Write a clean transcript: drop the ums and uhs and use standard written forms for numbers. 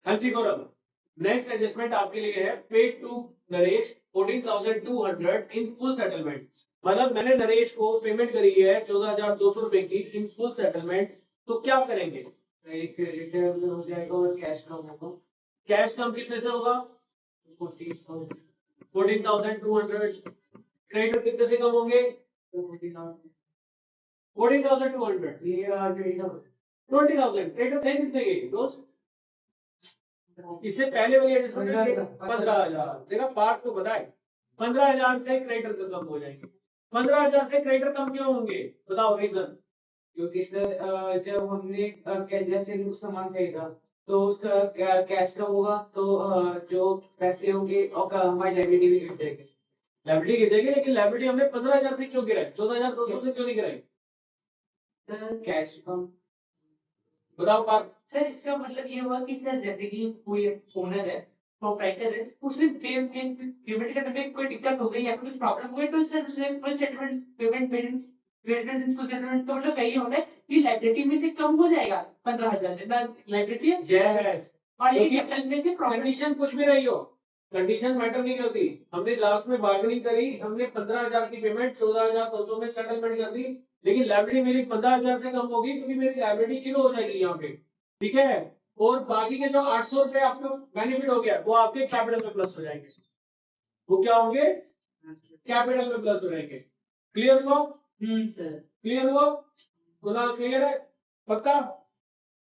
हाँ जी गौरव, next adjustment आपके लिए है paid to Naresh 14,200 in full settlement. मतलब मैंने नरेश को पेमेंट करी है 14,200 रुपए की इन फुल सेटलमेंट, तो क्या करेंगे? एक रिटर्न हो जाएगा और कैश कम होगा। कैश कम कितने से होगा? 14,200। क्रेडिट कितने से कम होंगे? 14,200। 20,000। क्रेडिट थे कितने के दोस्त? इससे पहले वाली एडजस्टमेंट 15,000। देखा पार्ट को बताए, 15,000 से क्रेडिटर कम हो जाएंगे। 15,000 से क्रेडिटर कम क्यों होंगे, बताओ रीजन। क्योंकि सर जब हमने जैसे कुछ सामान खरीदा तो उसका कैश कम होगा तो जो पैसे होंगे और हमारी लाइबिलिटी भी गिर जाएगी। लाइबिलिटी गिर जाएगी, लेकिन लाइबिलिटी हमने 15,000 से क्यों गिराई, 14,200 से क्यों नहीं गिराई? कैश कम। बताओ पार्ट। सर इसका मतलब ये हुआ कि सर जैसे कि कोई ओनर है, प्रोप्राइटर है, उसने पेमेंट करने में कोई दिक्कत हो गई या कुछ प्रॉब्लम हुई तो सर उसने full settlement payment full settlement का मतलब यही होता है कि लाइबिलिटी में से कम हो जाएगा 15,000 जितना लाइबिलिटी है। यस, और ये कैपिटल में से प्रॉफिट। कंडीशन कुछ भी रही हो, कंडीशन मैटर नहीं करती। हमने लास्ट में बार्गेनिंग करी, हमने 15,000 की पेमेंट 14,200 में सेटलमेंट कर दी, लेकिन लाइबिलिटी मेरी 15,000 से कम होगी क्योंकि मेरी लाइबिलिटी जीरो हो जाएगी यहाँ पे, ठीक है। और बाकी के जो 800 रुपए आपको बेनिफिट हो गया वो आपके कैपिटल में प्लस हो जाएंगे। वो क्या होंगे? कैपिटल में प्लस हो जाएंगे। क्लियर हुआ? सर क्लियर हुआ? कुणाल क्लियर है? पक्का?